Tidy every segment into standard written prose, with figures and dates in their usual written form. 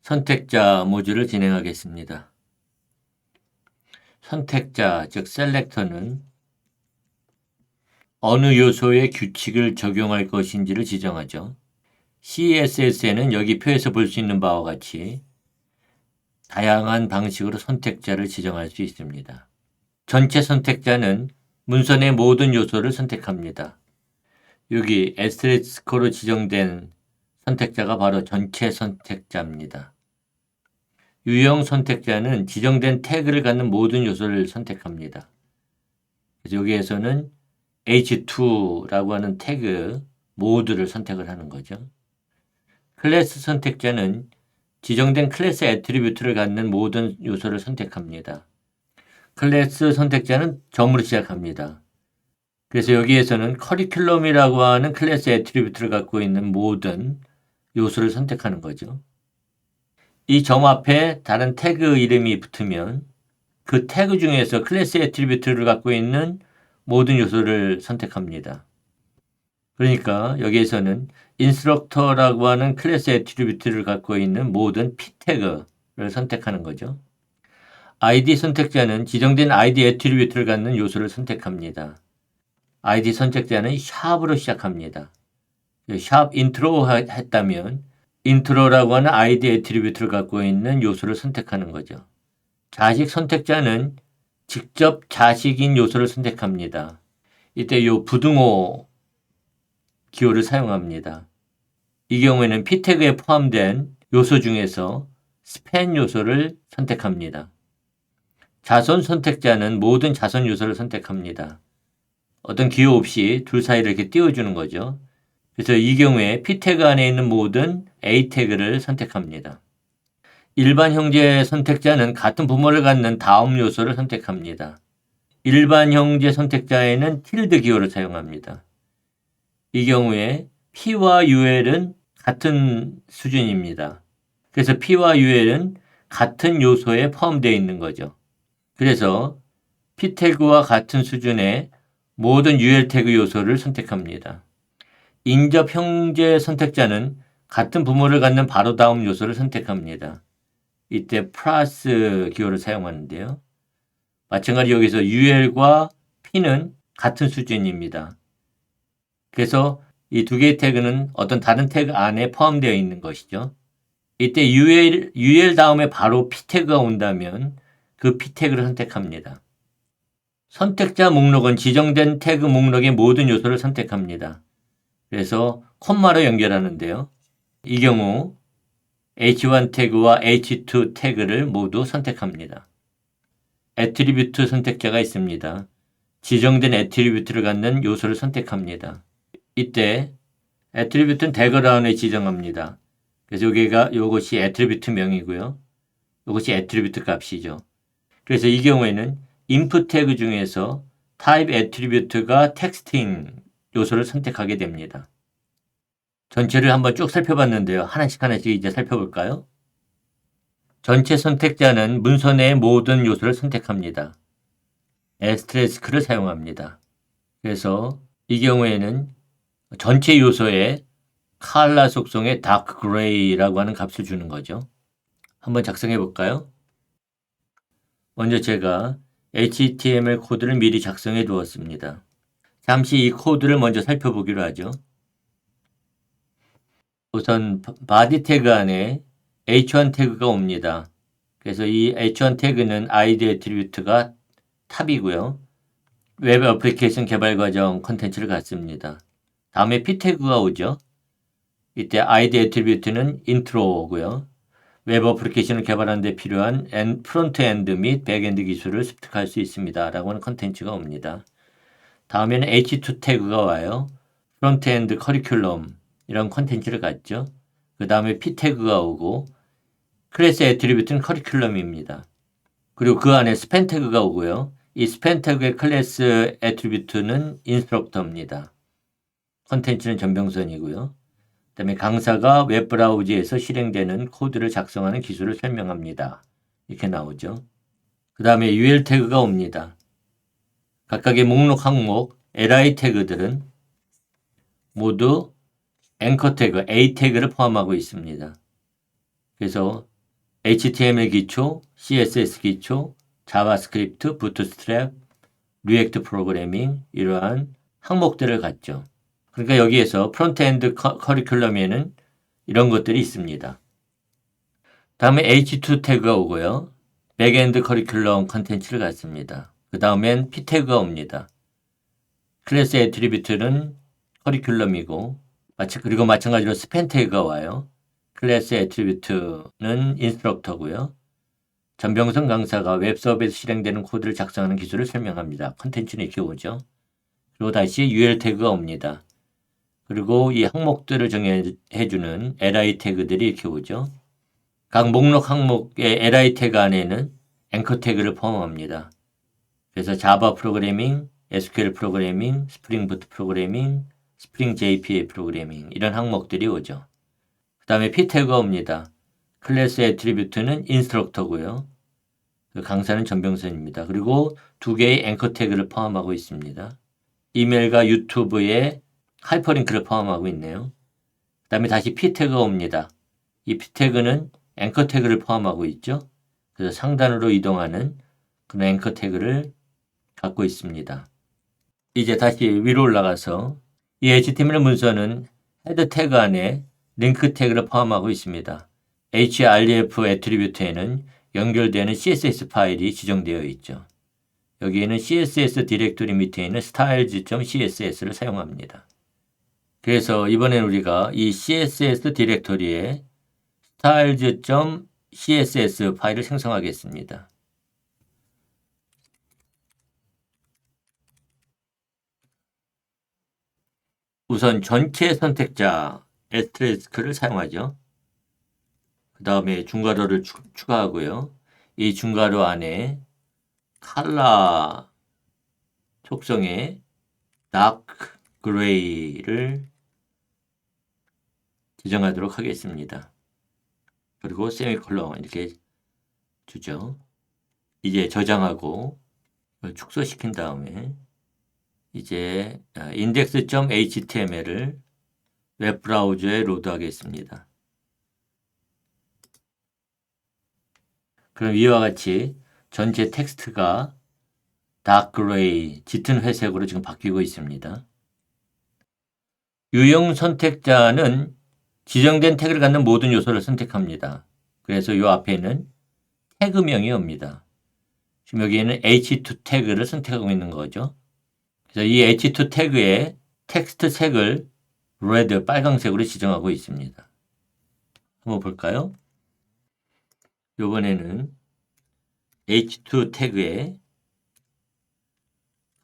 선택자 모듈을 진행하겠습니다. 선택자, 즉 셀렉터는 어느 요소에 규칙을 적용할 것인지를 지정하죠. CSS에는 여기 표에서 볼 수 있는 바와 같이 다양한 방식으로 선택자를 지정할 수 있습니다. 전체 선택자는 문선의 모든 요소를 선택합니다. 여기 에스테리스크로 지정된 선택자가 바로 전체 선택자입니다. 유형 선택자는 지정된 태그를 갖는 모든 요소를 선택합니다. 그래서 여기에서는 H2라고 하는 태그 모두를 선택을 하는 거죠. 클래스 선택자는 지정된 클래스 애트리뷰트를 갖는 모든 요소를 선택합니다. 클래스 선택자는 점으로 시작합니다. 그래서 여기에서는 커리큘럼이라고 하는 클래스 애트리뷰트를 갖고 있는 모든 요소를 선택하는 거죠. 이 점 앞에 다른 태그 이름이 붙으면 그 태그 중에서 클래스 애트리뷰트를 갖고 있는 모든 요소를 선택합니다. 그러니까 여기에서는 인스트럭터라고 하는 클래스 애트리뷰트를 갖고 있는 모든 p 태그를 선택하는 거죠. id 선택자는 지정된 id 애트리뷰트를 갖는 요소를 선택합니다. id 선택자는 샵으로 시작합니다. 샵 인트로 했다면 인트로라고 하는 id 애트리뷰트를 갖고 있는 요소를 선택하는 거죠. 자식 선택자는 직접 자식인 요소를 선택합니다. 이때 이 부등호 기호를 사용합니다. 이 경우에는 p 태그에 포함된 요소 중에서 스팬 요소를 선택합니다. 자손 선택자는 모든 자손 요소를 선택합니다. 어떤 기호 없이 둘 사이를 이렇게 띄워주는 거죠. 그래서 이 경우에 p 태그 안에 있는 모든 a 태그를 선택합니다. 일반 형제 선택자는 같은 부모를 갖는 다음 요소를 선택합니다. 일반 형제 선택자에는 틸드 기호를 사용합니다. 이 경우에 P와 UL은 같은 수준입니다. 그래서 P와 UL은 같은 요소에 포함되어 있는 거죠. 그래서 P 태그와 같은 수준의 모든 UL 태그 요소를 선택합니다. 인접 형제 선택자는 같은 부모를 갖는 바로 다음 요소를 선택합니다. 이때 플러스 기호를 사용하는데요. 마찬가지로 여기서 UL과 P는 같은 수준입니다. 그래서 이 두 개의 태그는 어떤 다른 태그 안에 포함되어 있는 것이죠. 이때 UL 다음에 바로 P 태그가 온다면 그 P 태그를 선택합니다. 선택자 목록은 지정된 태그 목록의 모든 요소를 선택합니다. 그래서 콤마로 연결하는데요. 이 경우 H1 태그와 H2 태그를 모두 선택합니다. 애트리뷰트 선택자가 있습니다. 지정된 애트리뷰트를 갖는 요소를 선택합니다. 이때 애트리뷰트는 대거라운에 지정합니다. 그래서 이것이 애트리뷰트 명이고요. 이것이 애트리뷰트 값이죠. 그래서 이 경우에는 input 태그 중에서 type 애트리뷰트가 텍스팅 요소를 선택하게 됩니다. 전체를 한번 쭉 살펴봤는데요. 하나씩 이제 살펴볼까요? 전체 선택자는 문서 내 모든 요소를 선택합니다. 에스테리스크를 사용합니다. 그래서 이 경우에는 전체 요소에 컬러 속성의 다크 그레이라고 하는 값을 주는 거죠. 한번 작성해 볼까요? 먼저 제가 HTML 코드를 미리 작성해 두었습니다. 잠시 이 코드를 먼저 살펴보기로 하죠. 우선 body 태그 안에 h1 태그가 옵니다. 그래서 이 h1 태그는 id 애트리뷰트가 탑이고요. 웹 애플리케이션 개발 과정 컨텐츠를 갖습니다. 다음에 p 태그가 오죠. 이때 id 애트리뷰트는 인트로고요. 웹 애플리케이션을 개발하는 데 필요한 프론트엔드 및 백엔드 기술을 습득할 수 있습니다. 라고 하는 컨텐츠가 옵니다. 다음에는 h2 태그가 와요. 프론트엔드 커리큘럼 이런 컨텐츠를 갖죠. 그 다음에 p 태그가 오고 클래스 애트리뷰트는 커리큘럼입니다. 그리고 그 안에 스팬 태그가 오고요. 이 스팬 태그의 클래스 애트리뷰트는 인스트럭터입니다. 컨텐츠는 전병선이고요. 그 다음에 강사가 웹브라우저에서 실행되는 코드를 작성하는 기술을 설명합니다. 이렇게 나오죠. 그 다음에 UL 태그가 옵니다. 각각의 목록 항목 li 태그들은 모두 앵커 태그 A 태그를 포함하고 있습니다. 그래서 HTML 기초, CSS 기초, 자바스크립트, 부트스트랩, 리액트 프로그래밍 이러한 항목들을 갖죠. 그러니까 여기에서 프론트엔드 커리큘럼에는 이런 것들이 있습니다. 다음에 H2 태그가 오고요. 백엔드 커리큘럼 컨텐츠를 갖습니다. 그 다음엔 P 태그가 옵니다. 클래스 애트리뷰트는 커리큘럼이고 그리고 마찬가지로 스팬 태그가 와요. 클래스 애트리뷰트는 인스트럭터고요. 전병선 강사가 웹서버에서 실행되는 코드를 작성하는 기술을 설명합니다. 컨텐츠는 이렇게 오죠. 그리고 다시 UL 태그가 옵니다. 그리고 이 항목들을 정해주는 li 태그들이 이렇게 오죠. 각 목록 항목의 li 태그 안에는 앵커 태그를 포함합니다. 그래서 자바 프로그래밍, SQL 프로그래밍, 스프링 부트 프로그래밍, 스프링 JPA 프로그래밍 이런 항목들이 오죠. 그 다음에 P 태그가 옵니다. 클래스 애트리뷰트는 인스트럭터고요. 강사는 전병선입니다. 그리고 두 개의 앵커 태그를 포함하고 있습니다. 이메일과 유튜브에 하이퍼링크를 포함하고 있네요. 그 다음에 다시 P 태그가 옵니다. 이 P 태그는 앵커 태그를 포함하고 있죠. 그래서 상단으로 이동하는 그런 앵커 태그를 갖고 있습니다. 이제 다시 위로 올라가서 이 HTML 문서는 헤드 태그 안에 링크 태그를 포함하고 있습니다. href 애트리뷰트에는 연결되는 CSS 파일이 지정되어 있죠. 여기에는 CSS 디렉토리 밑에 있는 styles.css를 사용합니다. 그래서 이번엔 우리가 이 CSS 디렉토리에 styles.css 파일을 생성하겠습니다. 우선 전체 선택자 asterisk를 사용하죠. 그 다음에 중괄호를 추가하고요. 이 중괄호 안에 컬러 속성의 dark gray를 지정하도록 하겠습니다. 그리고 세미콜론 이렇게 주죠. 이제 저장하고 축소시킨 다음에 이제 index.html을 웹브라우저에 로드하겠습니다. 그럼 이와 같이 전체 텍스트가 dark gray, 짙은 회색으로 지금 바뀌고 있습니다. 유형 선택자는 지정된 태그를 갖는 모든 요소를 선택합니다. 그래서 이 앞에는 태그명이 옵니다. 지금 여기에는 H2 태그를 선택하고 있는 거죠. 그래서 이 H2 태그에 텍스트 색을 red, 빨강색으로 지정하고 있습니다. 한번 볼까요? 이번에는 H2 태그에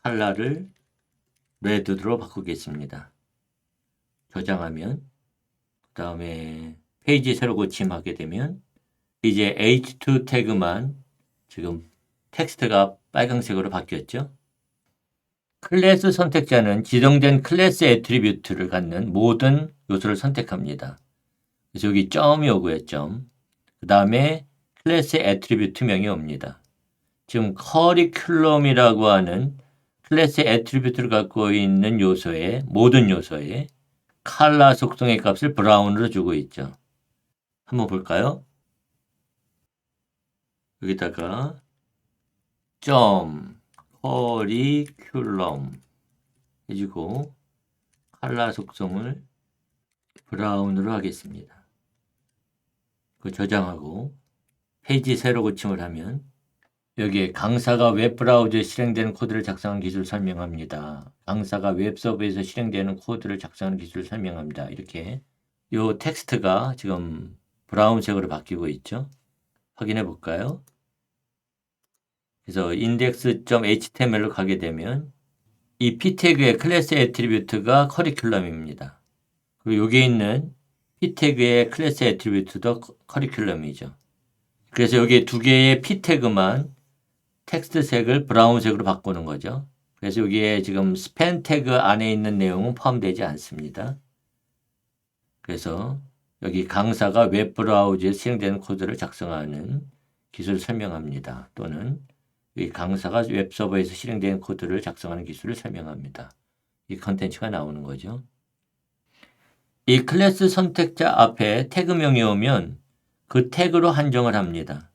컬러를 red로 바꾸겠습니다. 저장하면 그 다음에 페이지 새로 고침하게 되면 이제 H2 태그만 지금 텍스트가 빨강색으로 바뀌었죠. 클래스 선택자는 지정된 클래스 애트리뷰트를 갖는 모든 요소를 선택합니다. 그래서 여기 점이 오고요. 점. 그 다음에 클래스 애트리뷰트명이 옵니다. 지금 커리큘럼이라고 하는 클래스 애트리뷰트를 갖고 있는 요소의 모든 요소에 컬러 속성의 값을 브라운으로 주고 있죠. 한번 볼까요? 여기다가 점 커리큘럼 해주고 컬러 속성을 브라운으로 하겠습니다. 그 저장하고 페이지 새로 고침을 하면 여기에 강사가 웹브라우저에 실행되는 코드를 작성하는 기술을 설명합니다. 강사가 웹서버에서 실행되는 코드를 작성하는 기술을 설명합니다. 이렇게 이 텍스트가 지금 브라운색으로 바뀌고 있죠. 확인해 볼까요? 그래서 index.html로 가게 되면 이 p 태그의 클래스 애트리뷰트가 커리큘럼입니다. 그리고 여기에 있는 p 태그의 클래스 애트리뷰트도 커리큘럼이죠. 그래서 여기 두 개의 p 태그만 텍스트 색을 브라운색으로 바꾸는 거죠. 그래서 여기에 지금 스팬 태그 안에 있는 내용은 포함되지 않습니다. 그래서 여기 강사가 웹브라우저에 실행되는 코드를 작성하는 기술을 설명합니다. 또는 이 강사가 웹서버에서 실행되는 코드를 작성하는 기술을 설명합니다. 이 컨텐츠가 나오는 거죠. 이 클래스 선택자 앞에 태그명이 오면 그 태그로 한정을 합니다.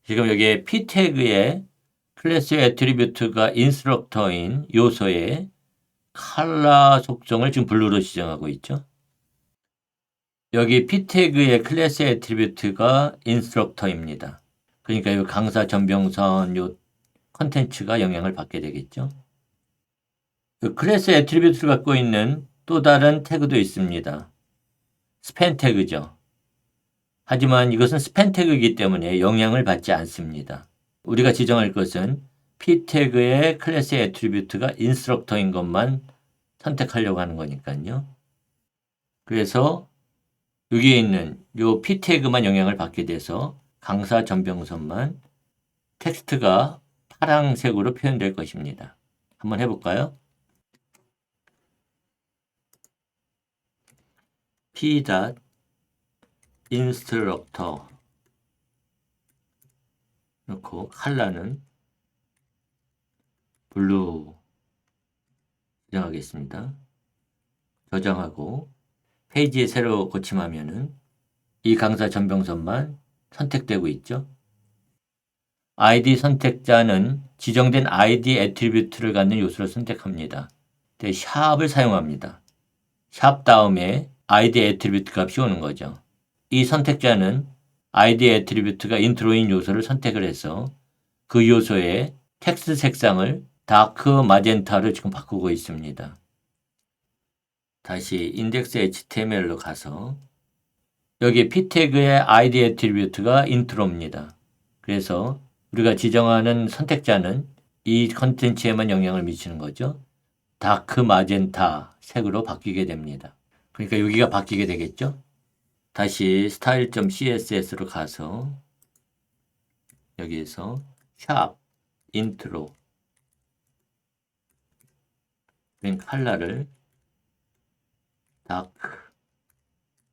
지금 여기에 p 태그의 클래스 애트리뷰트가 인스트럭터인 요소의 컬러 속성을 지금 블루로 지정하고 있죠. 여기 p 태그의 클래스 애트리뷰트가 인스트럭터입니다. 그러니까 이 강사 전병선 요 컨텐츠가 영향을 받게 되겠죠. 그 클래스 애트리뷰트를 갖고 있는 또 다른 태그도 있습니다. 스팬 태그죠. 하지만 이것은 스팬 태그이기 때문에 영향을 받지 않습니다. 우리가 지정할 것은 p 태그의 클래스 애트리뷰트가 인스트럭터인 것만 선택하려고 하는 거니까요. 그래서 여기에 있는 요 p 태그만 영향을 받게 돼서 강사 전병선만 텍스트가 파란색으로 표현될 것입니다. 한번 해볼까요? p instructor 놓고 컬러는 블루 지정하겠습니다. 저장하고 페이지에 새로 고침하면은 이 강사 전병선만 선택되고 있죠. ID 선택자는 지정된 ID 애트리뷰트를 갖는 요소를 선택합니다. 샵을 사용합니다. 샵 다음에 ID 애트리뷰트 값이 오는 거죠. 이 선택자는 ID 애트리뷰트가 인트로인 요소를 선택을 해서 그 요소의 텍스트 색상을 다크 마젠타로 지금 바꾸고 있습니다. 다시 인덱스 HTML로 가서 여기 p 태그의 ID 애트리뷰트가 인트로입니다. 그래서 우리가 지정하는 선택자는 이 컨텐츠에만 영향을 미치는 거죠. 다크 마젠타 색으로 바뀌게 됩니다. 그러니까 여기가 바뀌게 되겠죠. 다시 style.css로 가서 여기에서 샵 인트로 컬러를 다크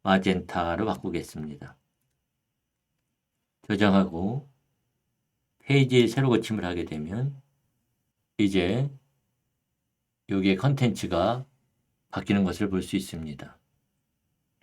마젠타로 바꾸겠습니다. 저장하고 페이지 새로 고침을 하게 되면 이제 여기에 컨텐츠가 바뀌는 것을 볼 수 있습니다.